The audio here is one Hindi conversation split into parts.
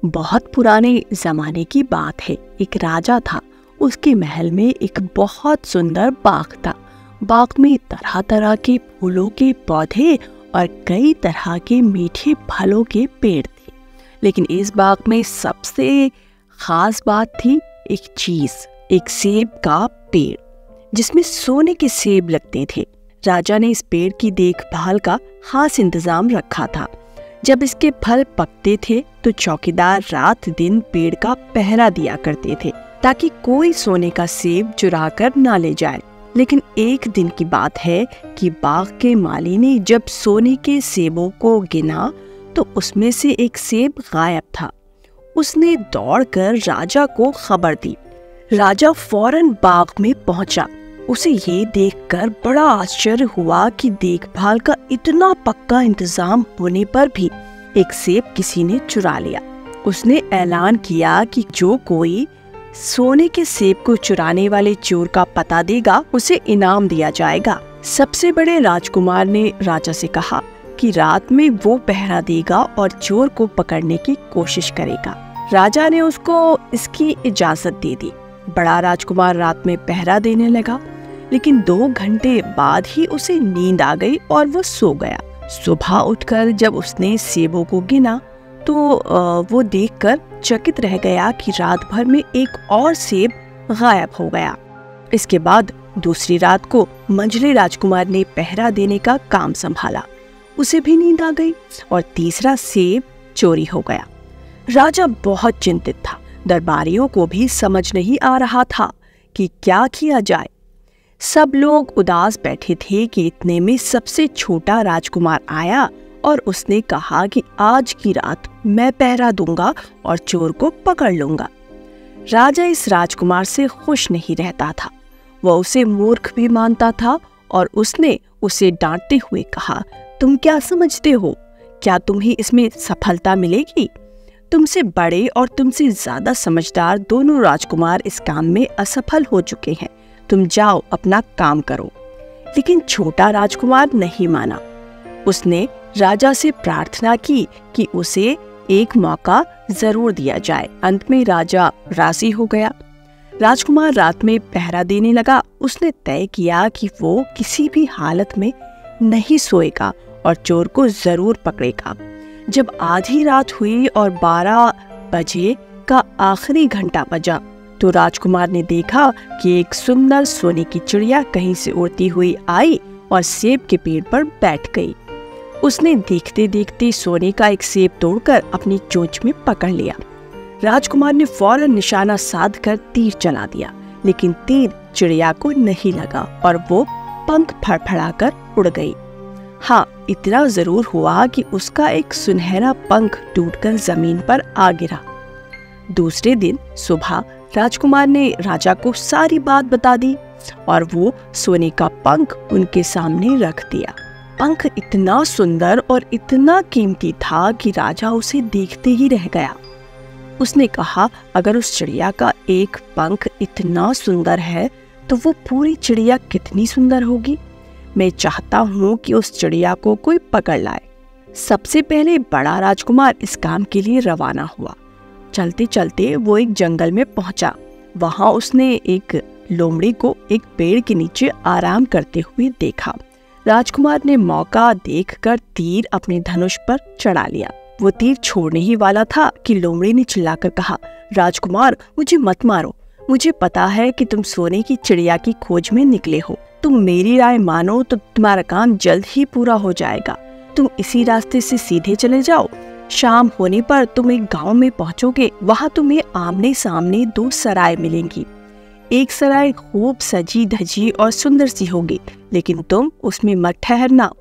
बहुत पुराने जमाने की बात है। एक राजा था। उसके महल में एक बहुत सुंदर बाग था। बाग में तरह तरह के फूलों के पौधे और कई तरह के मीठे फलों के पेड़ थे। लेकिन इस बाग में सबसे खास बात थी एक चीज, एक सेब का पेड़ जिसमें सोने के सेब लगते थे। राजा ने इस पेड़ की देखभाल का खास इंतजाम रखा था। जब इसके फल पकते थे तो चौकीदार रात दिन पेड़ का पहरा दिया करते थे ताकि कोई सोने का सेब चुरा कर ना ले जाए। लेकिन एक दिन की बात है कि बाग के माली ने जब सोने के सेबों को गिना तो उसमें से एक सेब गायब था। उसने दौड़कर राजा को खबर दी। राजा फौरन बाग में पहुंचा। उसे ये देखकर बड़ा आश्चर्य हुआ कि देखभाल का इतना पक्का इंतजाम होने पर भी एक सेब किसी ने चुरा लिया। उसने ऐलान किया कि जो कोई सोने के सेब को चुराने वाले चोर का पता देगा उसे इनाम दिया जाएगा। सबसे बड़े राजकुमार ने राजा से कहा कि रात में वो पहरा देगा और चोर को पकड़ने की कोशिश करेगा। राजा ने उसको इसकी इजाजत दे दी। बड़ा राजकुमार रात में पहरा देने लगा, लेकिन 2 घंटे बाद ही उसे नींद आ गई और वो सो गया। सुबह उठकर जब उसने सेबों को गिना तो वो देखकर चकित रह गया कि रात भर में एक और सेब गायब हो गया। इसके बाद दूसरी रात को मंझले राजकुमार ने पहरा देने का काम संभाला। उसे भी नींद आ गई और तीसरा सेब चोरी हो गया। राजा बहुत चिंतित था। दरबारियों को भी समझ नहीं आ रहा था कि क्या किया जाए। सब लोग उदास बैठे थे कि इतने में सबसे छोटा राजकुमार आया और उसने कहा कि आज की रात मैं पहरा दूंगा और चोर को पकड़ लूंगा। राजा इस राजकुमार से खुश नहीं रहता था। वह उसे मूर्ख भी मानता था और उसने उसे डांटते हुए कहा, तुम क्या समझते हो? क्या तुम्हें इसमें सफलता मिलेगी? तुमसे बड़े और तुमसे ज्यादा समझदार दोनों राजकुमार इस काम में असफल हो चुके हैं। तुम जाओ अपना काम करो। लेकिन छोटा राजकुमार नहीं माना। उसने राजा से प्रार्थना की कि उसे एक मौका जरूर दिया जाए। अंत में राजा राजी हो गया। राजकुमार रात में पहरा देने लगा। उसने तय किया कि वो किसी भी हालत में नहीं सोएगा और चोर को जरूर पकड़ेगा। जब आधी रात हुई और 12 बजे का आखिरी घंटा बजा तो राजकुमार ने देखा कि एक सुंदर सोने की चिड़िया कहीं से उड़ती हुई आई और सेब के पेड़ पर बैठ गई। उसने देखते देखते सोने का एक सेब तोड़कर अपनी चोंच में पकड़ लिया। राजकुमार ने फौरन निशाना साधकर तीर चला दिया, लेकिन तीर चिड़िया को नहीं लगा और वो पंख फड़फड़ाकर उड़ गई। हाँ, इतना जरूर हुआ कि उसका एक सुनहरा पंख टूटकर जमीन पर आ गिरा। दूसरे दिन सुबह राजकुमार ने राजा को सारी बात बता दी और वो सोने का पंख उनके सामने रख दिया। पंख इतना सुंदर और इतना कीमती था कि राजा उसे देखते ही रह गया। उसने कहा, अगर उस चिड़िया का एक पंख इतना सुंदर है तो वो पूरी चिड़िया कितनी सुंदर होगी। मैं चाहता हूँ कि उस चिड़िया को कोई पकड़ लाए। सबसे पहले बड़ा राजकुमार इस काम के लिए रवाना हुआ। चलते चलते वो एक जंगल में पहुंचा। वहां उसने एक लोमड़ी को एक पेड़ के नीचे आराम करते हुए देखा। राजकुमार ने मौका देखकर तीर अपने धनुष पर चढ़ा लिया। वो तीर छोड़ने ही वाला था कि लोमड़ी ने चिल्लाकर कहा, राजकुमार, मुझे मत मारो। मुझे पता है कि तुम सोने की चिड़िया की खोज में निकले हो। तुम मेरी राय मानो तो तुम्हारा काम जल्द ही पूरा हो जाएगा। तुम इसी रास्ते से सीधे चले जाओ। शाम होने पर तुम एक गांव में पहुंचोगे। वहां तुम्हें आमने सामने 2 सराय मिलेंगी। एक सराय खूब सजी धजी और सुंदर सी होगी, लेकिन तुम उसमें मत ठहरना।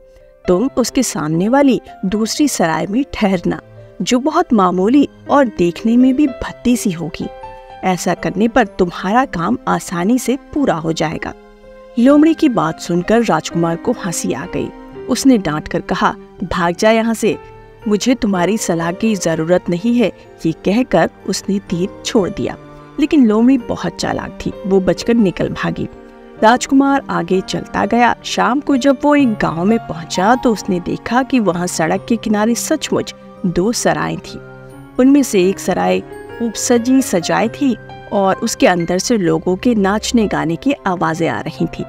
तुम उसके सामने वाली दूसरी सराय में ठहरना, जो बहुत मामूली और देखने में भी भद्दी सी होगी। ऐसा करने पर तुम्हारा काम आसानी से पूरा हो जाएगा। लोमड़ी की बात सुनकर राजकुमार को हंसी आ गई। उसने डांट कर कहा, भाग जा यहाँ से, मुझे तुम्हारी सलाह की जरूरत नहीं है। ये कहकर उसने तीर छोड़ दिया। लेकिन लोमड़ी बहुत चालाक थी। वो बचकर निकल भागी। राजकुमार आगे चलता गया। शाम को जब वो एक गांव में पहुंचा तो उसने देखा कि वहां सड़क के किनारे सचमुच 2 सराय थी। उनमें से एक सराय खूब सजी सजाई थी और उसके अंदर से लोगों के नाचने गाने की आवाजें आ रही थी।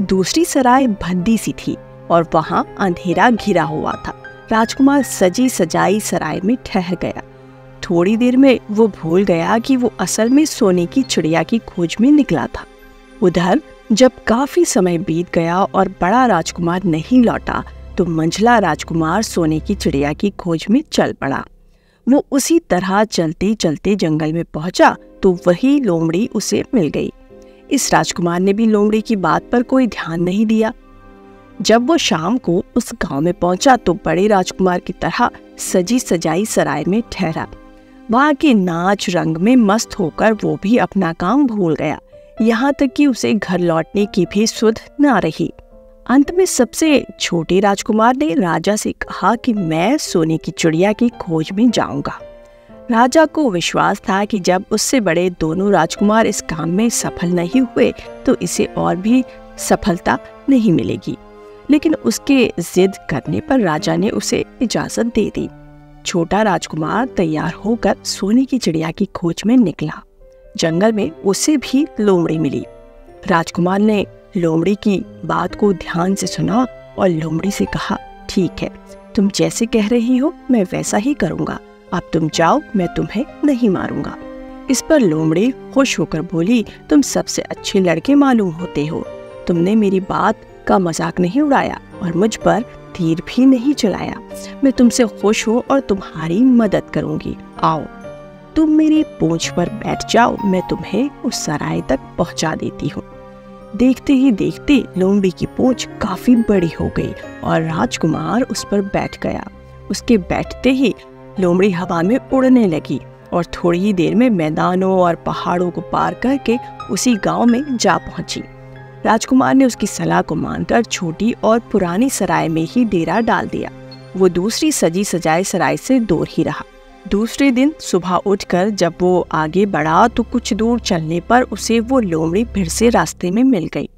दूसरी सराय भद्दी सी थी और वहां अंधेरा घिरा हुआ था। राजकुमार सजी सजाई सराय में ठहर गया। थोड़ी देर में वो भूल गया कि वो असल में सोने की चिड़िया की खोज में निकला था। उधर जब काफी समय बीत गया और बड़ा राजकुमार नहीं लौटा तो मंझला राजकुमार सोने की चिड़िया की खोज में चल पड़ा। वो उसी तरह चलते चलते जंगल में पहुंचा तो वही लोमड़ी उसे मिल गई। इस राजकुमार ने भी लोमड़ी की बात पर कोई ध्यान नहीं दिया। जब वो शाम को उस गांव में पहुंचा तो बड़े राजकुमार की तरह सजी सजाई सराय में ठहरा। वहां के नाच रंग में मस्त होकर वो भी अपना काम भूल गया, यहाँ तक कि उसे घर लौटने की भी सुध न रही। अंत में सबसे छोटे राजकुमार ने राजा से कहा कि मैं सोने की चिड़िया की खोज में जाऊंगा। राजा को विश्वास था कि जब उससे बड़े दोनों राजकुमार इस काम में सफल नहीं हुए तो इसे और भी सफलता नहीं मिलेगी, लेकिन उसके जिद करने पर राजा ने उसे इजाजत दे दी। छोटा राजकुमार तैयार होकर सोने की चिड़िया की खोज में निकला। जंगल में उसे भी लोमड़ी मिली। राजकुमार ने लोमड़ी की बात को ध्यान से सुना और लोमड़ी से कहा, ठीक है, तुम जैसे कह रही हो मैं वैसा ही करूंगा। अब तुम जाओ, मैं तुम्हें नहीं मारूंगा। इस पर लोमड़ी खुश होकर बोली, तुम सबसे अच्छे लड़के मालूम होते हो। तुमने मेरी बात का मजाक नहीं उड़ाया और मुझ पर तीर भी नहीं चलाया। मैं तुमसे खुश हूँ और तुम्हारी मदद करूंगी। आओ, तुम मेरी पूंछ पर बैठ जाओ, मैं तुम्हें उस सराय तक पहुंचा देती हूँ। देखते ही देखते लोमड़ी की पूंछ काफी बड़ी हो गई और राजकुमार उस पर बैठ गया। उसके बैठते ही लोमड़ी हवा में उड़ने लगी और थोड़ी ही देर में मैदानों और पहाड़ों को पार करके उसी गांव में जा पहुंची। राजकुमार ने उसकी सलाह को मानकर छोटी और पुरानी सराय में ही डेरा डाल दिया। वो दूसरी सजी सजाई सराय से दूर ही रहा। दूसरे दिन सुबह उठकर जब वो आगे बढ़ा तो कुछ दूर चलने पर उसे वो लोमड़ी फिर से रास्ते में मिल गई।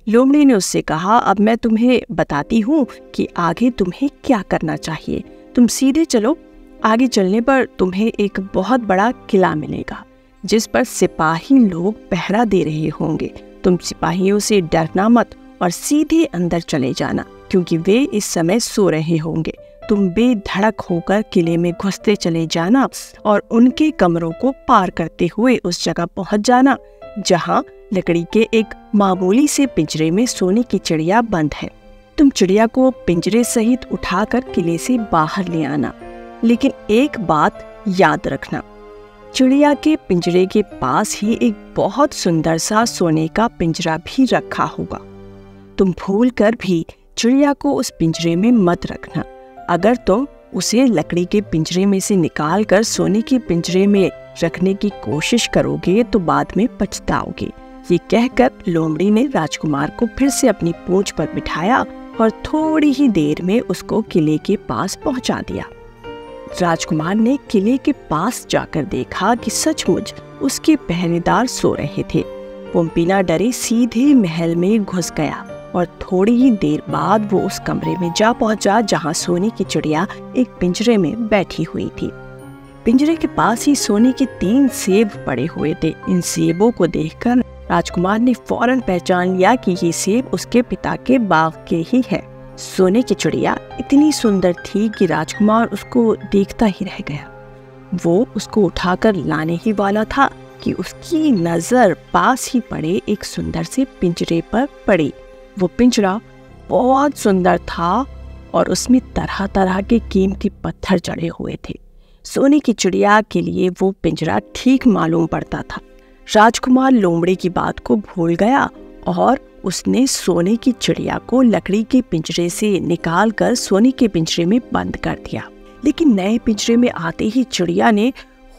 लोमड़ी ने उससे कहा, अब मैं तुम्हें बताती हूँ कि आगे तुम्हें क्या करना चाहिए। तुम सीधे चलो। आगे चलने पर तुम्हें एक बहुत बड़ा किला मिलेगा जिस पर सिपाही लोग पहरा दे रहे होंगे। तुम सिपाहियों से डरना मत और सीधे अंदर चले जाना, क्योंकि वे इस समय सो रहे होंगे। तुम बेधड़क होकर किले में घुसते चले जाना और उनके कमरों को पार करते हुए उस जगह पहुंच जाना जहां लकड़ी के एक मामूली से पिंजरे में सोने की चिड़िया बंद है। तुम चिड़िया को पिंजरे सहित उठाकर किले से बाहर ले आना, लेकिन एक बात याद रखना, चिड़िया के पिंजरे के पास ही एक बहुत सुंदर सा सोने का पिंजरा भी रखा होगा। तुम भूलकर भी चिड़िया को उस पिंजरे में मत रखना। अगर तुम उसे लकड़ी के पिंजरे में से निकालकर सोने के पिंजरे में रखने की कोशिश करोगे तो बाद में पछताओगे। ये कहकर लोमड़ी ने राजकुमार को फिर से अपनी पूंछ पर बिठाया और थोड़ी ही देर में उसको किले के पास पहुंचा दिया। राजकुमार ने किले के पास जाकर देखा कि सचमुच उसके पहरेदार सो रहे थे। वो बिना डरे सीधे महल में घुस गया और थोड़ी ही देर बाद वो उस कमरे में जा पहुंचा जहां सोने की चिड़िया एक पिंजरे में बैठी हुई थी। पिंजरे के पास ही सोने के 3 सेब पड़े हुए थे। इन सेबों को देखकर राजकुमार ने फौरन पहचान लिया कि ये सेब उसके पिता के बाग के ही है। सोने की चिड़िया इतनी सुंदर थी कि राजकुमार उसको देखता ही रह गया। वो उसको उठाकर लाने ही वाला था कि उसकी नजर पास ही पड़े एक सुंदर से पिंजरे पर पड़ी। वो पिंजरा बहुत सुंदर था और उसमें तरह तरह के कीमती पत्थर जड़े हुए थे। सोने की चिड़िया के लिए वो पिंजरा ठीक मालूम पड़ता था। राजकुमार लोमड़ी की बात को भूल गया और उसने सोने की चिड़िया को लकड़ी के पिंजरे से निकालकर सोने के पिंजरे में बंद कर दिया। लेकिन नए पिंजरे में आते ही चिड़िया ने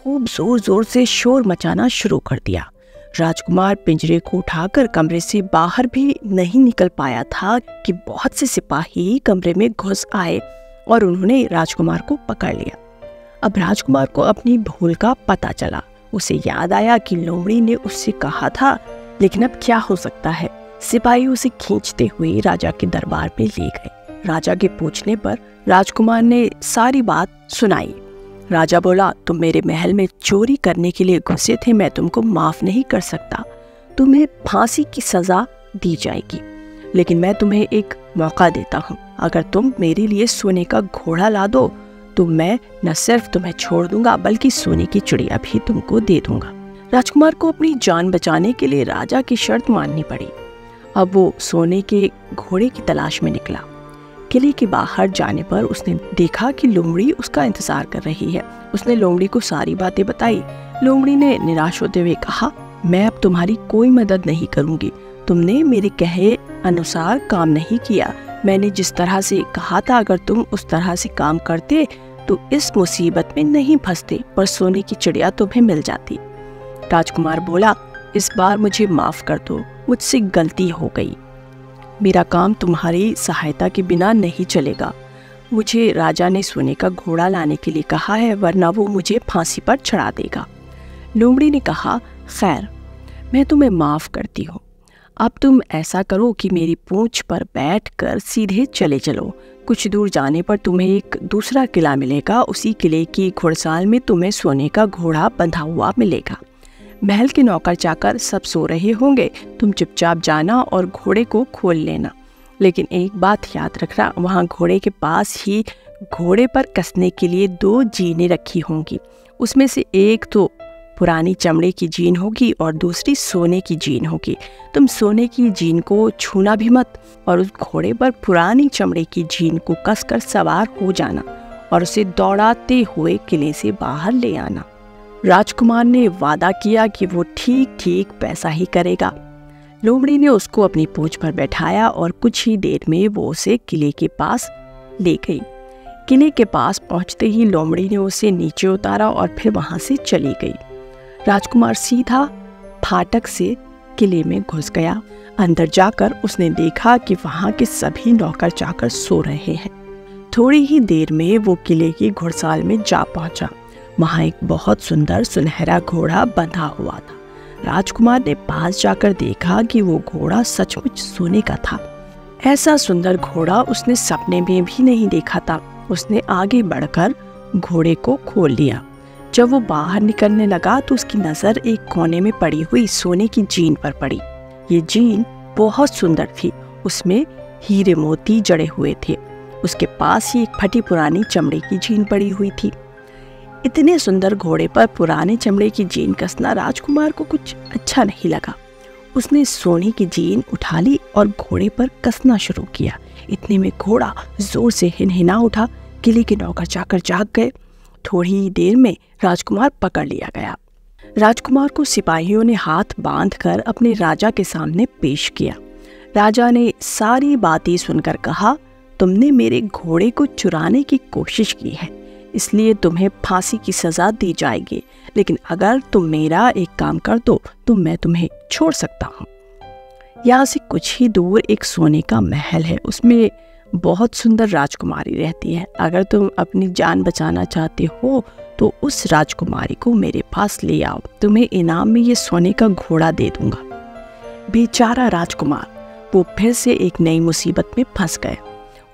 खूब जोर जोर से शोर मचाना शुरू कर दिया। राजकुमार पिंजरे को उठाकर कमरे से बाहर भी नहीं निकल पाया था कि बहुत से सिपाही कमरे में घुस आए और उन्होंने राजकुमार को पकड़ लिया। अब राजकुमार को अपनी भूल का पता चला। उसे याद आया कि लोमड़ी ने उससे कहा था, लेकिन अब क्या हो सकता है। सिपाही उसे खींचते हुए राजा के दरबार में ले गए। राजा के पूछने पर राजकुमार ने सारी बात सुनाई। राजा बोला, तुम मेरे महल में चोरी करने के लिए घुसे थे, मैं तुमको माफ नहीं कर सकता। तुम्हें फांसी की सजा दी जाएगी, लेकिन मैं तुम्हें एक मौका देता हूँ। अगर तुम मेरे लिए सोने का घोड़ा ला दो तो मैं न सिर्फ तुम्हें छोड़ दूंगा बल्कि सोने की चिड़िया भी तुमको दे दूंगा। राजकुमार को अपनी जान बचाने के लिए राजा की शर्त माननी पड़ी। अब वो सोने के घोड़े की तलाश में निकला। किले के बाहर जाने पर उसने देखा कि लोमड़ी उसका इंतजार कर रही है। उसने लोमड़ी को सारी बातें बताई। लोमड़ी ने निराश होते हुए कहा, मैं अब तुम्हारी कोई मदद नहीं करूंगी। तुमने मेरे कहे अनुसार काम नहीं किया। मैंने जिस तरह से कहा था, अगर तुम उस तरह से काम करते तो इस मुसीबत में नहीं फंसते, पर सोने की चिड़िया तुम्हें मिल जाती। राजकुमार बोला, इस बार मुझे माफ कर दो, मुझसे गलती हो गई। मेरा काम तुम्हारी सहायता के बिना नहीं चलेगा। मुझे राजा ने सोने का घोड़ा लाने के लिए कहा है, वरना वो मुझे फांसी पर चढ़ा देगा। लोमड़ी ने कहा, खैर, मैं तुम्हें माफ करती हूँ। अब तुम ऐसा करो कि मेरी पूंछ पर बैठकर सीधे चले चलो। कुछ दूर जाने पर तुम्हें एक दूसरा किला मिलेगा। उसी किले की घुड़साल में तुम्हें सोने का घोड़ा बंधा हुआ मिलेगा। महल के नौकर चाकर सब सो रहे होंगे। तुम चुपचाप जाना और घोड़े को खोल लेना। लेकिन एक बात याद रखना, वहाँ घोड़े के पास ही घोड़े पर कसने के लिए 2 जीनें रखी होंगी। उसमें से एक तो पुरानी चमड़े की जीन होगी और दूसरी सोने की जीन होगी। तुम सोने की जीन को छूना भी मत और उस घोड़े पर पुरानी चमड़े की जीन को कसकर सवार हो जाना और उसे दौड़ाते हुए किले से बाहर ले आना। राजकुमार ने वादा किया कि वो ठीक ठीक पैसा ही करेगा। लोमड़ी ने उसको अपनी पूंछ पर बैठाया और कुछ ही देर में वो उसे किले के पास ले गई। किले के पास पहुंचते ही लोमड़ी ने उसे नीचे उतारा और फिर वहां से चली गई। राजकुमार सीधा फाटक से किले में घुस गया। अंदर जाकर उसने देखा कि वहां के सभी नौकर चाकर सो रहे हैं। थोड़ी ही देर में वो किले की घुड़साल में जा पहुंचा। वहां एक बहुत सुंदर सुनहरा घोड़ा बंधा हुआ था। राजकुमार ने पास जाकर देखा कि वो घोड़ा सचमुच सोने का था। ऐसा सुंदर घोड़ा उसने सपने में भी नहीं देखा था। उसने आगे बढ़कर घोड़े को खोल लिया। जब वो बाहर निकलने लगा तो उसकी नजर एक कोने में पड़ी हुई सोने की जीन पर पड़ी। ये जीन बहुत सुंदर थी। उसमें हीरे मोती जड़े हुए थे। उसके पास ही एक फटी पुरानी चमड़े की जीन पड़ी हुई थी। इतने सुंदर घोड़े पर पुराने चमड़े की जीन कसना राजकुमार को कुछ अच्छा नहीं लगा। उसने सोने की जीन उठा ली और घोड़े पर कसना शुरू किया। इतने में घोड़ा जोर से हिनहिना उठा। किले के नौकर चाकर जाग गए। थोड़ी ही देर में राजकुमार पकड़ लिया गया। राजकुमार को सिपाहियों ने हाथ बांधकर अपने राजा के सामने पेश किया। राजा ने सारी बातें सुनकर कहा, तुमने मेरे घोड़े को चुराने की कोशिश की है, इसलिए तुम्हें फांसी की सजा दी जाएगी। लेकिन अगर तुम मेरा एक काम कर दो तो मैं तुम्हें छोड़ सकता हूँ। यहाँ से कुछ ही दूर एक सोने का महल है। उसमें बहुत सुंदर राजकुमारी रहती है। अगर तुम अपनी जान बचाना चाहते हो तो उस राजकुमारी को मेरे पास ले आओ। तुम्हें इनाम में ये सोने का घोड़ा दे दूंगा। बेचारा राजकुमार, वो फिर से एक नई मुसीबत में फंस गए।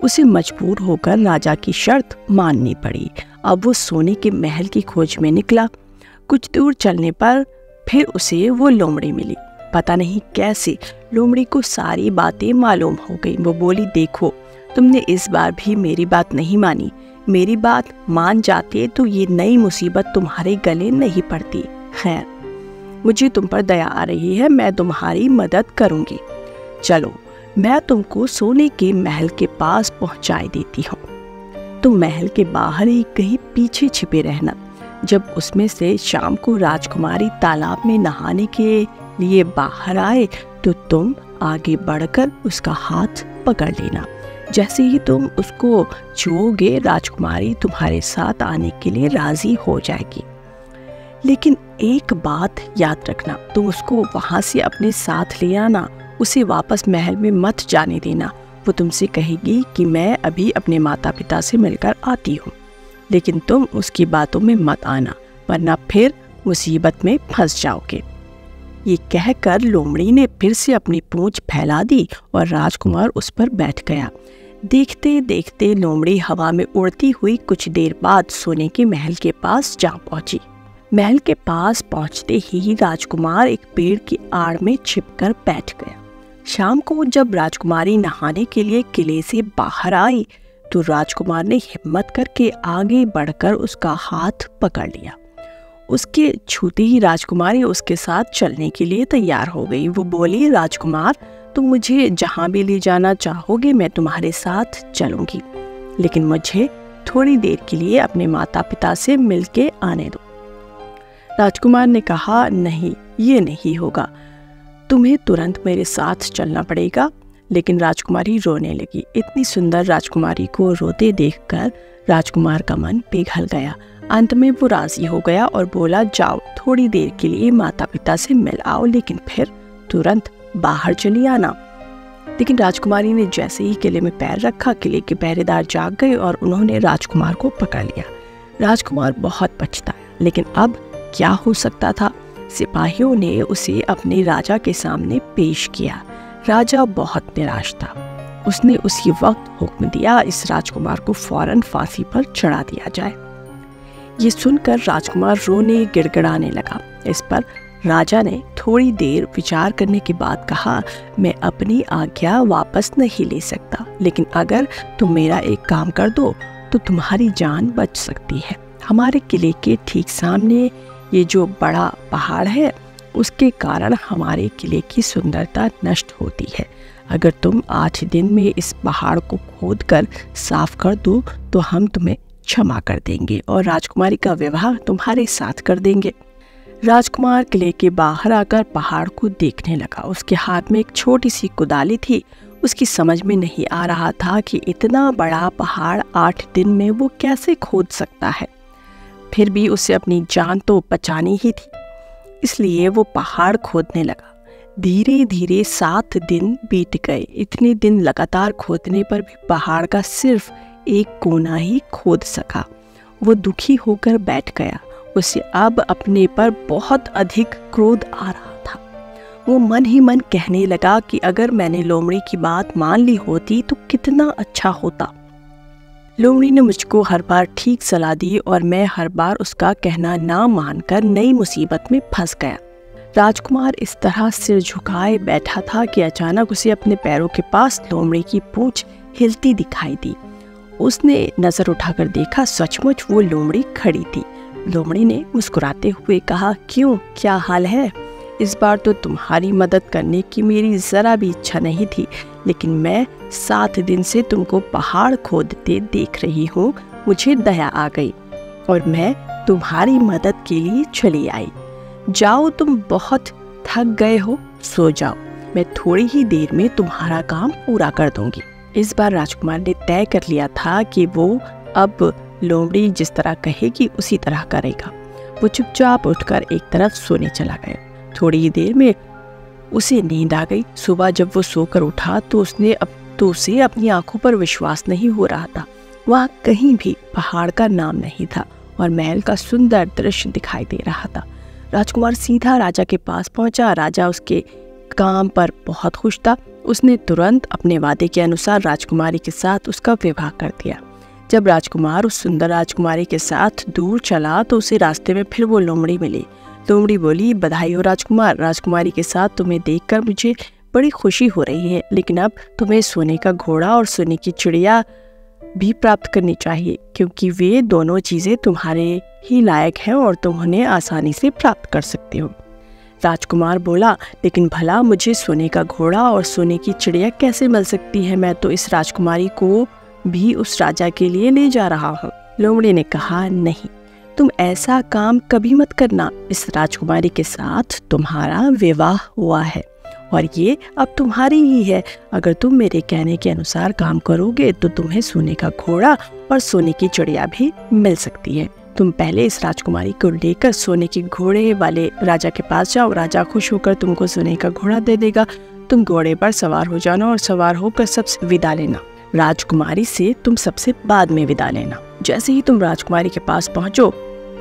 उसे मजबूर होकर राजा की शर्त माननी पड़ी। अब वो सोने के महल की खोज में निकला। कुछ दूर चलने पर फिर उसे वो लोमड़ी मिली। पता नहीं कैसे लोमड़ी को सारी बातें मालूम हो गई। वो बोली, देखो, तुमने इस बार भी मेरी बात नहीं मानी। मेरी बात मान जाते तो ये नई मुसीबत तुम्हारे गले नहीं पड़ती। खैर, मुझे तुम पर दया आ रही है, मैं तुम्हारी मदद करूंगी। चलो, मैं तुमको सोने के महल के पास पहुंचाई देती हूँ। तुम महल के बाहर ही कहीं पीछे छिपे रहना। जब उसमें से शाम को राजकुमारी तालाब में नहाने के लिए बाहर आए तो तुम आगे बढ़कर उसका हाथ पकड़ लेना। जैसे ही तुम उसको छुओगे, राजकुमारी तुम्हारे साथ आने के लिए राजी हो जाएगी। लेकिन एक बात याद रखना, तुम उसको वहां से अपने साथ ले आना। उसे वापस महल में मत जाने देना। वो तुमसे कहेगी कि मैं अभी अपने माता पिता से मिलकर आती हूँ, लेकिन तुम उसकी बातों में मत आना, वरना फिर मुसीबत में फंस जाओगे। ये कहकर लोमड़ी ने फिर से अपनी पूंछ फैला दी और राजकुमार उस पर बैठ गया। देखते देखते लोमड़ी हवा में उड़ती हुई कुछ देर बाद सोने के महल के पास जा पहुंची। महल के पास पहुंचते ही राजकुमार एक पेड़ की आड़ में छिपकर बैठ गया। शाम को जब राजकुमारी नहाने के लिए किले से बाहर आई तो राजकुमार ने हिम्मत करके आगे बढ़कर उसका हाथ पकड़ लिया। उसके छूते ही राजकुमारी उसके साथ चलने के लिए तैयार हो गई। वो बोली, राजकुमार, तुम मुझे जहाँ भी ले जाना चाहोगे मैं तुम्हारे साथ चलूंगी, लेकिन मुझे थोड़ी देर के लिए अपने माता पिता से मिलके आने दो। राजकुमार ने कहा, नहीं, ये नहीं होगा, तुम्हें तुरंत मेरे साथ चलना पड़ेगा। लेकिन राजकुमारी रोने लगी। इतनी सुंदर राजकुमारी को रोते देखकर राजकुमार का मन पिघल गया। अंत में वो राजी हो गया और बोला, जाओ थोड़ी देर के लिए माता पिता से मिल आओ, लेकिन फिर तुरंत बाहर चली आना। लेकिन राजकुमारी ने जैसे ही किले में पैर रखा, किले के पहरेदार जाग गए और उन्होंने राजकुमार को पकड़ लिया। राजकुमार बहुत पछताया, लेकिन अब क्या हो सकता था। सिपाहियों ने उसे अपने राजा के सामने पेश किया। राजा बहुत निराश था। उसने उसी वक्त हुक्म दिया, इस राजकुमार को फौरन फांसी पर चढ़ा दिया जाए। ये सुनकर राजकुमार रोने गिड़गिड़ाने लगा। इस पर राजा ने थोड़ी देर विचार करने के बाद कहा, मैं अपनी आज्ञा वापस नहीं ले सकता, लेकिन अगर तुम मेरा एक काम कर दो तो तुम्हारी जान बच सकती है। हमारे किले के ठीक सामने ये जो बड़ा पहाड़ है, उसके कारण हमारे किले की सुंदरता नष्ट होती है। अगर तुम 8 दिन में इस पहाड़ को खोदकर साफ कर दो तो हम तुम्हें क्षमा कर देंगे और राजकुमारी का विवाह तुम्हारे साथ कर देंगे। राजकुमार किले के बाहर आकर पहाड़ को देखने लगा। उसके हाथ में एक छोटी सी कुदाली थी। उसकी समझ में नहीं आ रहा था कि इतना बड़ा पहाड़ 8 दिन में वो कैसे खोद सकता है। फिर भी उसे अपनी जान तो बचानी ही थी, इसलिए वो पहाड़ खोदने लगा। धीरे धीरे 7 दिन बीत गए। इतने दिन लगातार खोदने पर भी पहाड़ का सिर्फ एक कोना ही खोद सका। वो दुखी होकर बैठ गया। उसे अब अपने पर बहुत अधिक क्रोध आ रहा था। वो मन ही मन कहने लगा कि अगर मैंने लोमड़ी की बात मान ली होती तो कितना अच्छा होता। लोमड़ी ने मुझको हर बार ठीक सलाह दी और मैं हर बार उसका कहना ना मानकर नई मुसीबत में फंस गया। राजकुमार इस तरह सिर झुकाए बैठा था कि अचानक उसे अपने पैरों के पास लोमड़ी की पूंछ हिलती दिखाई दी। उसने नजर उठाकर देखा, सचमुच वो लोमड़ी खड़ी थी। लोमड़ी ने मुस्कुराते हुए कहा, क्यों, क्या हाल है? इस बार तो तुम्हारी मदद करने की मेरी जरा भी इच्छा नहीं थी, लेकिन मैं 7 दिन से तुमको पहाड़ खोदते देख रही हूँ। मुझे दया आ गई और मैं तुम्हारी मदद के लिए चली आई। जाओ, तुम बहुत थक गए हो, सो जाओ। मैं थोड़ी ही देर में तुम्हारा काम पूरा कर दूंगी। इस बार राजकुमार ने तय कर लिया था कि वो अब लोमड़ी जिस तरह कहेगी उसी तरह करेगा। वो चुपचाप उठकर एक तरफ सोने चला गया। थोड़ी ही देर में उसे नींद आ गई। सुबह जब वो सोकर उठा तो उसे अपनी आंखों पर विश्वास नहीं हो रहा था। वहाँ कहीं भी पहाड़ का नाम नहीं था और महल का सुंदर दृश्य दिखाई दे रहा था। राजकुमार सीधा राजा के पास पहुंचा। राजा उसके काम पर बहुत खुश था। उसने तुरंत अपने वादे के अनुसार राजकुमारी के साथ उसका विवाह कर दिया। जब राजकुमार उस सुंदर राजकुमारी के साथ दूर चला तो उसे रास्ते में फिर वो लोमड़ी मिली। लोमड़ी बोली, बधाई हो राजकुमार, राजकुमारी के साथ तुम्हें देखकर मुझे बड़ी खुशी हो रही है, लेकिन अब तुम्हें सोने का घोड़ा और सोने की चिड़िया भी प्राप्त करनी चाहिए, क्योंकि वे दोनों चीजें तुम्हारे ही लायक हैं और तुम उन्हें आसानी से प्राप्त कर सकते हो। राजकुमार बोला, लेकिन भला मुझे सोने का घोड़ा और सोने की चिड़िया कैसे मिल सकती है? मैं तो इस राजकुमारी को भी उस राजा के लिए ले जा रहा हूँ। लोमड़ी ने कहा, नहीं, तुम ऐसा काम कभी मत करना। इस राजकुमारी के साथ तुम्हारा विवाह हुआ है और ये अब तुम्हारी ही है। अगर तुम मेरे कहने के अनुसार काम करोगे तो तुम्हें सोने का घोड़ा और सोने की चिड़िया भी मिल सकती है। तुम पहले इस राजकुमारी को लेकर सोने के घोड़े वाले राजा के पास जाओ। राजा खुश होकर तुमको सोने का घोड़ा दे देगा। तुम घोड़े पर सवार हो जाना और सवार होकर सबसे विदा लेना। राजकुमारी से तुम सबसे बाद में विदा लेना। जैसे ही तुम राजकुमारी के पास पहुंचो,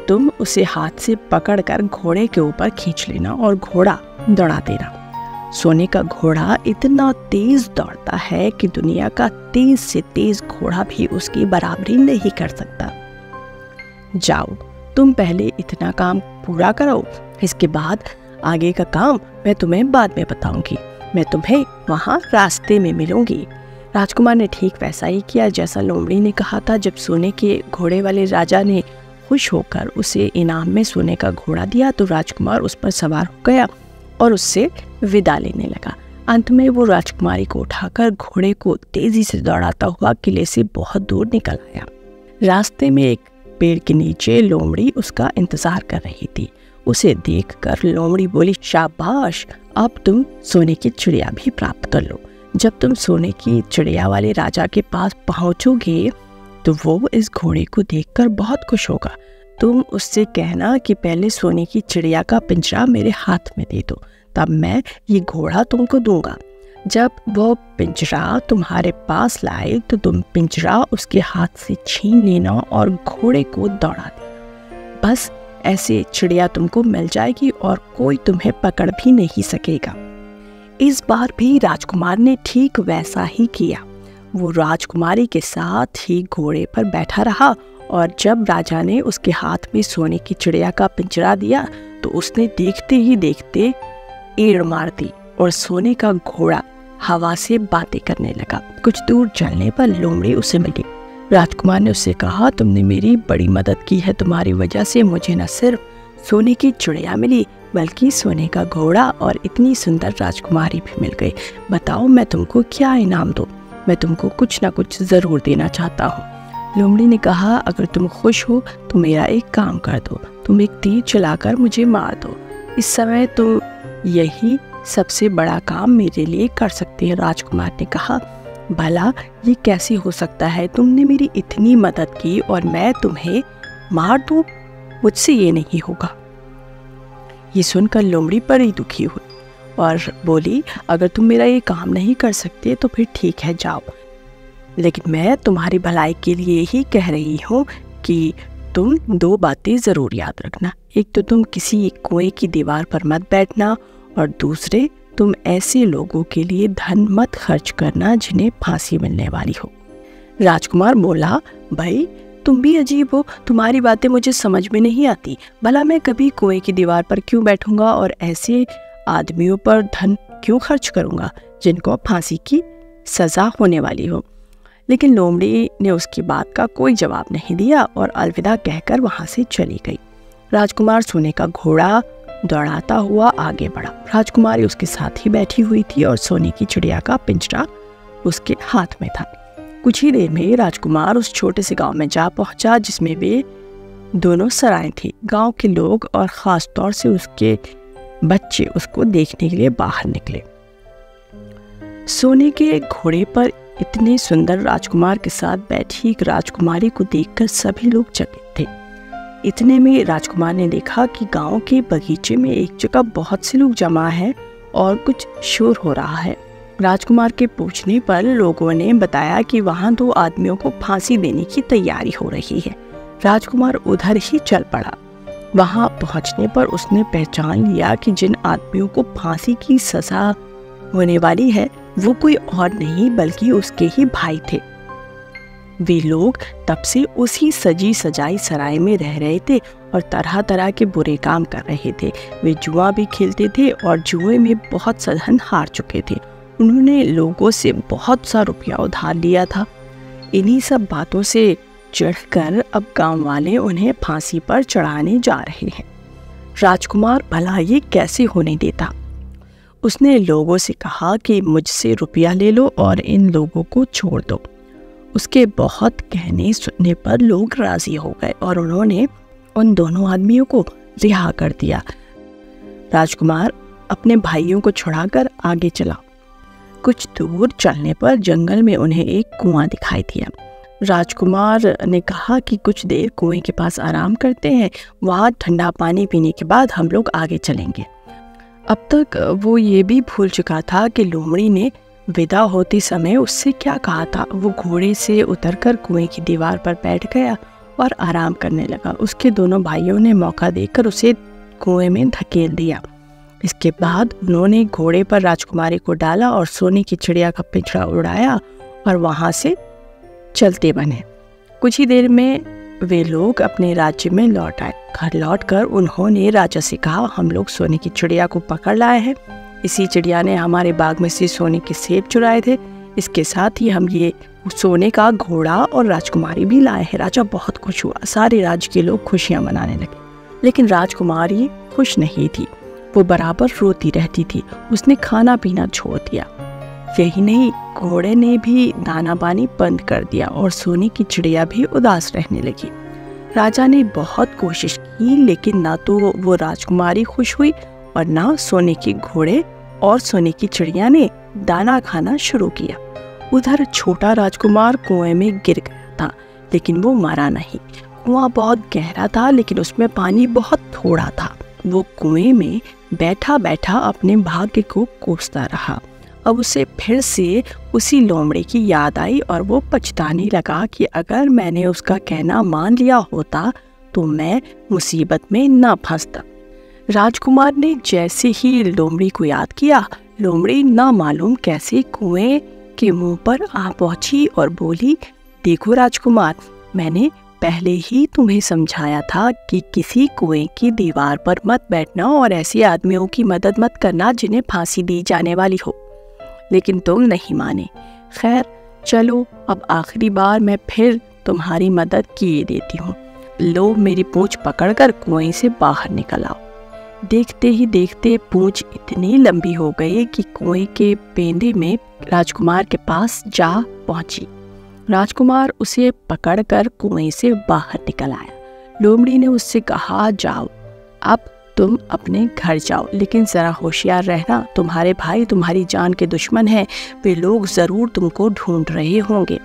तुम उसे हाथ से पकड़कर घोड़े के ऊपर खींच लेना और घोड़ा दौड़ा देना। सोने का घोड़ा इतना तेज दौड़ता है कि दुनिया का तेज से तेज घोड़ा भी उसकी बराबरी नहीं कर सकता। जाओ, तुम पहले इतना काम पूरा करो, इसके बाद आगे का काम मैं तुम्हें बाद में बताऊंगी। मैं तुम्हें वहाँ रास्ते में मिलूंगी। राजकुमार ने ठीक वैसा ही किया जैसा लोमड़ी ने कहा था। जब सोने के घोड़े वाले राजा ने खुश होकर उसे इनाम में सोने का घोड़ा दिया तो राजकुमार उस पर सवार हो गया और उससे विदा लेने लगा। अंत में वो राजकुमारी को उठाकर घोड़े को तेजी से दौड़ाता हुआ किले से बहुत दूर निकल आया। रास्ते में एक पेड़ के नीचे लोमड़ी उसका इंतजार कर रही थी। उसे देखकर लोमड़ी बोली, शाबाश, अब तुम सोने की चिड़िया भी प्राप्त कर लो। जब तुम सोने की चिड़िया वाले राजा के पास पहुंचोगे तो वो इस घोड़े को देखकर बहुत खुश होगा। तुम उससे कहना कि पहले सोने की चिड़िया का पिंजरा मेरे हाथ में दे दो, तब मैं ये घोड़ा तुमको दूंगा। जब वो पिंजरा तुम्हारे पास लाए तो तुम पिंजरा उसके हाथ से छीन लेना और घोड़े को दौड़ा देना। बस ऐसे चिड़िया तुमको मिल जाएगी और कोई तुम्हें पकड़ भी नहीं सकेगा। इस बार भी राजकुमार ने ठीक वैसा ही किया। वो राजकुमारी के साथ ही घोड़े पर बैठा रहा और जब राजा ने उसके हाथ में सोने की चिड़िया का पिंजरा दिया तो उसने देखते ही देखते एड़ मार दी और सोने का घोड़ा हवा से बातें करने लगा। कुछ दूर चलने पर लोमड़ी उसे मिली। राजकुमार ने उससे कहा, तुमने मेरी बड़ी मदद की है। तुम्हारी वजह से मुझे न सिर्फ सोने की चिड़िया मिली बल्कि सोने का घोड़ा और इतनी सुंदर राजकुमारी भी मिल गई। बताओ मैं तुमको क्या इनाम दूं? मैं तुमको कुछ ना कुछ जरूर देना चाहता हूँ। लोमड़ी ने कहा, अगर तुम खुश हो तो मेरा एक काम कर दो, तुम एक तीर चलाकर मुझे मार दो। इस समय तुम यही सबसे बड़ा काम मेरे लिए कर सकते हैं। राजकुमार ने कहा, भला ये कैसे हो सकता है? तुमने मेरी इतनी मदद की और मैं तुम्हें मार दूं? मुझसे ये नहीं होगा। ये सुनकर लोमड़ी बड़ी दुखी हुई और बोली, अगर तुम मेरा ये काम नहीं कर सकते तो फिर ठीक है, जाओ, लेकिन मैं तुम्हारी भलाई के लिए ही कह रही हूँ कि तुम दो बातें ज़रूर याद रखना। एक तो तुम किसी कुएं की दीवार पर मत बैठना और दूसरे तुम ऐसे लोगों के लिए धन मत खर्च करना जिन्हें फांसी मिलने वाली हो। राजकुमार बोला, भाई तुम भी अजीब हो, तुम्हारी बातें मुझे समझ में नहीं आती। भला मैं कभी कुएं की दीवार पर क्यों बैठूंगा और ऐसे आदमियों पर धन क्यों खर्च करूंगा जिनको फांसी की सजा होने वाली हो। लेकिन लोमड़ी ने उसकी बात का कोई जवाब नहीं दिया और अलविदा कहकर वहां से चली गई। राजकुमार सोने का घोड़ा दौड़ाता हुआ आगे बढ़ा। राजकुमारी उसके साथ ही बैठी हुई थी और सोने की चिड़िया का पिंजरा उसके हाथ में था। कुछ ही देर में राजकुमार उस छोटे से गांव में जा पहुंचा जिसमें वे दोनों सराय थी। गांव के लोग और खास तौर से उसके बच्चे उसको देखने के लिए बाहर निकले। सोने के घोड़े पर इतने सुंदर राजकुमार के साथ बैठी एक राजकुमारी को देखकर सभी लोग चकित थे। इतने में राजकुमार ने देखा कि गांव के बगीचे में एक जगह बहुत से लोग जमा हैं और कुछ शोर हो रहा है। राजकुमार के पूछने पर लोगों ने बताया कि वहां दो आदमियों को फांसी देने की तैयारी हो रही है। राजकुमार उधर ही चल पड़ा। वहां पहुंचने पर उसने पहचान लिया कि जिन आदमियों को फांसी की सजा होने वाली है वो कोई और नहीं बल्कि उसके ही भाई थे। वे लोग तब से उसी सजी सजाई सराय में रह रहे थे और तरह तरह के बुरे काम कर रहे थे। वे जुआ भी खेलते थे और जुए में बहुत सा धन हार चुके थे। उन्होंने लोगों से बहुत सा रुपया उधार लिया था। इन्हीं सब बातों से चिढ़कर अब गांव वाले उन्हें फांसी पर चढ़ाने जा रहे हैं। राजकुमार भला ये कैसे होने देता। उसने लोगों से कहा कि मुझसे रुपया ले लो और इन लोगों को छोड़ दो। उसके बहुत कहने सुनने पर लोग राजी हो गए और उन्होंने उन दोनों आदमियों को रिहा कर दिया। राजकुमार अपने भाइयों को छुड़ाकर आगे चला। कुछ दूर चलने पर जंगल में उन्हें एक कुआं दिखाई दिया। राजकुमार ने कहा कि कुछ देर कुएं के पास आराम करते हैं, वहाँ ठंडा पानी पीने के बाद हम लोग आगे चलेंगे। अब तक वो ये भी भूल चुका था कि लोमड़ी ने विदा होते समय उससे क्या कहा था। वो घोड़े से उतरकर कुएं की दीवार पर बैठ गया और आराम करने लगा। उसके दोनों भाइयों ने मौका देकर उसे कुएं में धकेल दिया। इसके बाद उन्होंने घोड़े पर राजकुमारी को डाला और सोने की चिड़िया का पिंजरा उड़ाया और वहां से चलते बने। कुछ ही देर में वे लोग अपने राज्य में लौट आए। घर लौटकर उन्होंने राजा से कहा, हम लोग सोने की चिड़िया को पकड़ लाए हैं। इसी चिड़िया ने हमारे बाग में से सोने के सेब चुराए थे। इसके साथ ही हम ये सोने का घोड़ा और राजकुमारी भी लाए हैं। राजा बहुत खुश हुआ। सारे राज्य के लोग खुशियां मनाने लगे, लेकिन राजकुमारी खुश नहीं थी। वो बराबर रोती रहती थी। उसने खाना पीना छोड़ दिया। यही नहीं, घोड़े ने भी दाना पानी बंद कर दिया और सोने की चिड़िया भी उदास रहने लगी। राजा ने बहुत कोशिश की, लेकिन ना तो वो राजकुमारी खुश हुई और ना सोने के घोड़े और सोने की चिड़िया ने दाना खाना शुरू किया। उधर छोटा राजकुमार कुएं में गिर गया था, लेकिन वो मरा नहीं। कुआं बहुत गहरा था, लेकिन उसमें पानी बहुत थोड़ा था। वो कुएं में बैठा बैठा अपने भाग्य को कोसता रहा। अब उसे फिर से उसी लोमड़ी की याद आई और वो पछताने लगा कि अगर मैंने उसका कहना मान लिया होता तो मैं मुसीबत में न फंसता। राजकुमार ने जैसे ही लोमड़ी को याद किया, लोमड़ी ना मालूम कैसे कुएं के मुंह पर आ पहुंची और बोली, देखो राजकुमार, मैंने पहले ही तुम्हें समझाया था कि किसी कुएं की दीवार पर मत बैठना और ऐसे आदमियों की मदद मत करना जिन्हें फांसी दी जाने वाली हो, लेकिन तुम नहीं माने। खैर चलो, अब आखिरी बार मैं फिर तुम्हारी मदद किए देती हूँ। लो, मेरी पूंछ पकड़कर कुएं से बाहर निकल आओ। देखते ही देखते पूंछ इतनी लंबी हो गई कि कुएं के पेंदे में राजकुमार के पास जा पहुंची। राजकुमार उसे पकड़कर कुएं से बाहर निकल आया। लोमड़ी ने उससे कहा, जाओ, अब तुम अपने घर जाओ, लेकिन जरा होशियार रहना, तुम्हारे भाई तुम्हारी जान के दुश्मन हैं। वे लोग जरूर तुमको ढूंढ रहे होंगे।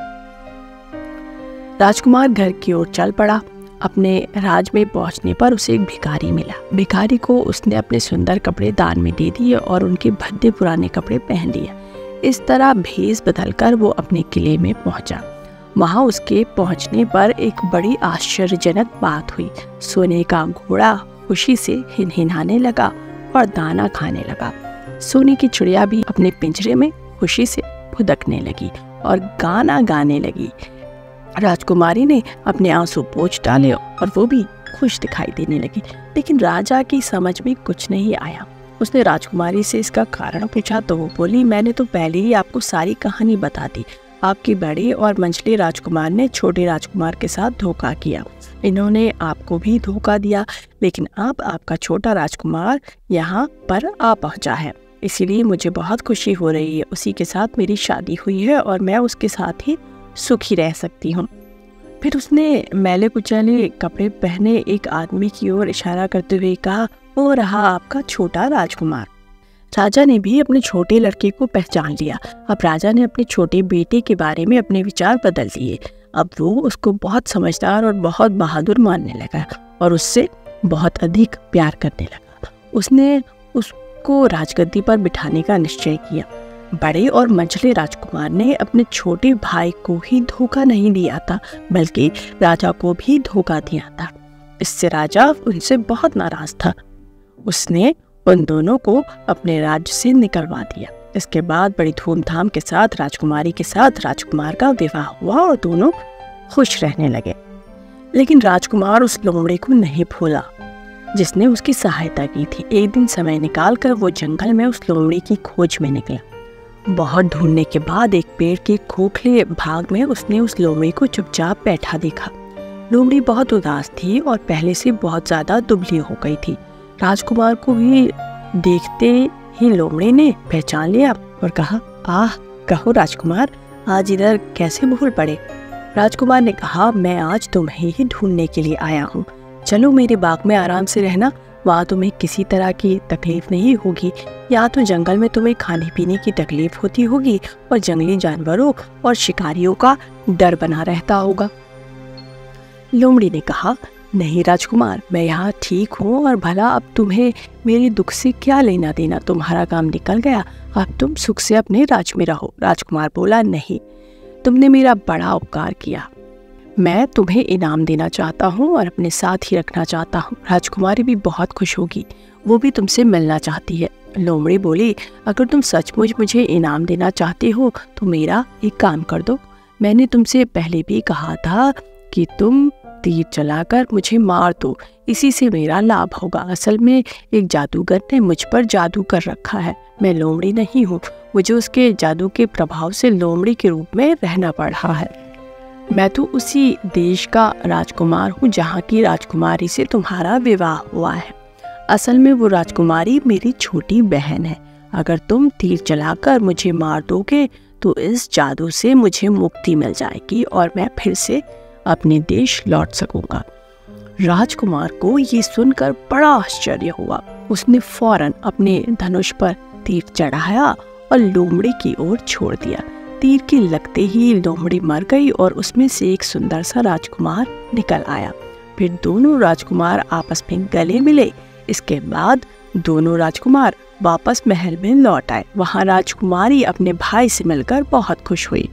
राजकुमार घर की ओर चल पड़ा। अपने राज में पहुंचने पर उसे एक भिखारी मिला। भिखारी को उसने अपने सुंदर कपड़े दान में दे दिए और उनके भद्दे पुराने कपड़े पहन लिए। इस तरह भेष बदलकर वो अपने किले में पहुंचा। वहां उसके पहुंचने पर एक बड़ी आश्चर्यजनक बात हुई। सोने का घोड़ा खुशी से हिनहिनाने लगा और दाना खाने लगा। सोने की चिड़िया भी अपने पिंजरे में खुशी से फुदकने लगी और गाना गाने लगी। राजकुमारी ने अपने आंसू पोंछ डाले और वो भी खुश दिखाई देने लगी, लेकिन राजा की समझ में कुछ नहीं आया। उसने राजकुमारी से इसका कारण पूछा तो वो बोली, मैंने तो पहले ही आपको सारी कहानी बता दी। आपके बड़े और मंझले राजकुमार ने छोटे राजकुमार के साथ धोखा किया। इन्होंने आपको भी धोखा दिया, लेकिन अब आपका छोटा राजकुमार यहाँ पर आ पहुँचा है, इसीलिए मुझे बहुत खुशी हो रही है। उसी के साथ मेरी शादी हुई है और मैं उसके साथ ही सुखी रह सकती हूँ। फिर उसने मैले कुचले कपड़े पहने एक आदमी की ओर इशारा करते हुए कहा, वो रहा आपका छोटा राजकुमार। राजा ने भी अपने छोटे लड़के को पहचान लिया। अब राजा ने अपने छोटे बेटे के बारे में अपने विचार बदल दिए। अब वो उसको बहुत समझदार और बहुत बहादुर मानने लगा और उससे बहुत अधिक प्यार करने लगा। उसने उसको राजगद्दी पर बिठाने का निश्चय किया। बड़े और मंझले राजकुमार ने अपने छोटे भाई को ही धोखा नहीं दिया था, बल्कि राजा को भी धोखा दिया था। इससे राजा उनसे बहुत नाराज था। उसने उन दोनों को अपने राज्य से निकलवा दिया। इसके बाद बड़ी धूमधाम के साथ राजकुमारी के साथ राजकुमार का विवाह हुआ और दोनों खुश रहने लगे। लेकिन राजकुमार उस लोमड़ी को नहीं भूला जिसने उसकी सहायता की थी। एक दिन समय निकालकर वो जंगल में उस लोमड़ी की खोज में निकला। बहुत ढूंढने के बाद एक पेड़ के खोखले भाग में उसने उस लोमड़ी को चुपचाप बैठा देखा। लोमड़ी बहुत उदास थी और पहले से बहुत ज्यादा दुबली हो गई थी। राजकुमार को भी देखते ही लोमड़ी ने पहचान लिया और कहा, आह, कहो राजकुमार, आज इधर कैसे भूल पड़े? राजकुमार ने कहा, मैं आज तुम्हें ही ढूंढने के लिए आया हूँ। चलो मेरे बाग में आराम से रहना, वहाँ तुम्हें किसी तरह की तकलीफ नहीं होगी। यहाँ तो जंगल में तुम्हें खाने पीने की तकलीफ होती होगी और जंगली जानवरों और शिकारियों का डर बना रहता होगा। लोमड़ी ने कहा, नहीं राजकुमार, मैं यहाँ ठीक हूँ और भला अब तुम्हें मेरे दुख से क्या लेना देना? तुम्हारा काम निकल गया, अब तुम सुख से अपने राज में रहो। राजकुमार बोला, नहीं, तुमने मेरा बड़ा उपकार किया। मैं तुम्हें इनाम देना चाहता हूँ और अपने साथ ही रखना चाहता हूँ। राजकुमारी भी बहुत खुश होगी, वो भी तुमसे मिलना चाहती है। लोमड़ी बोली, अगर तुम सचमुच मुझे इनाम देना चाहते हो तो मेरा एक काम कर दो। मैंने तुमसे पहले भी कहा था कि तुम तीर चलाकर मुझे मार दो, इसी से मेरा लाभ होगा। असल में एक जादूगर ने मुझ पर जादू कर रखा है। मैं लोमड़ी नहीं हूँ, मुझे उसके जादू के प्रभाव से लोमड़ी के रूप में रहना पड़ रहा है। मैं तो उसी देश का राजकुमार हूँ जहाँ की राजकुमारी से तुम्हारा विवाह हुआ है। असल में वो राजकुमारी मेरी छोटी बहन है। अगर तुम तीर चलाकर मुझे मार दोगे तो इस जादू से मुझे मुक्ति मिल जाएगी और मैं फिर से अपने देश लौट सकूंगा। राजकुमार को ये सुनकर बड़ा आश्चर्य हुआ। उसने फौरन अपने धनुष पर तीर चढ़ाया और लोमड़ी की ओर छोड़ दिया। तीर के लगते ही लोमड़ी मर गई और उसमें से एक सुंदर सा राजकुमार निकल आया। फिर दोनों राजकुमार आपस में गले मिले। इसके बाद दोनों राजकुमार वापस महल में लौट आए। वहाँ राजकुमारी अपने भाई से मिलकर बहुत खुश हुई।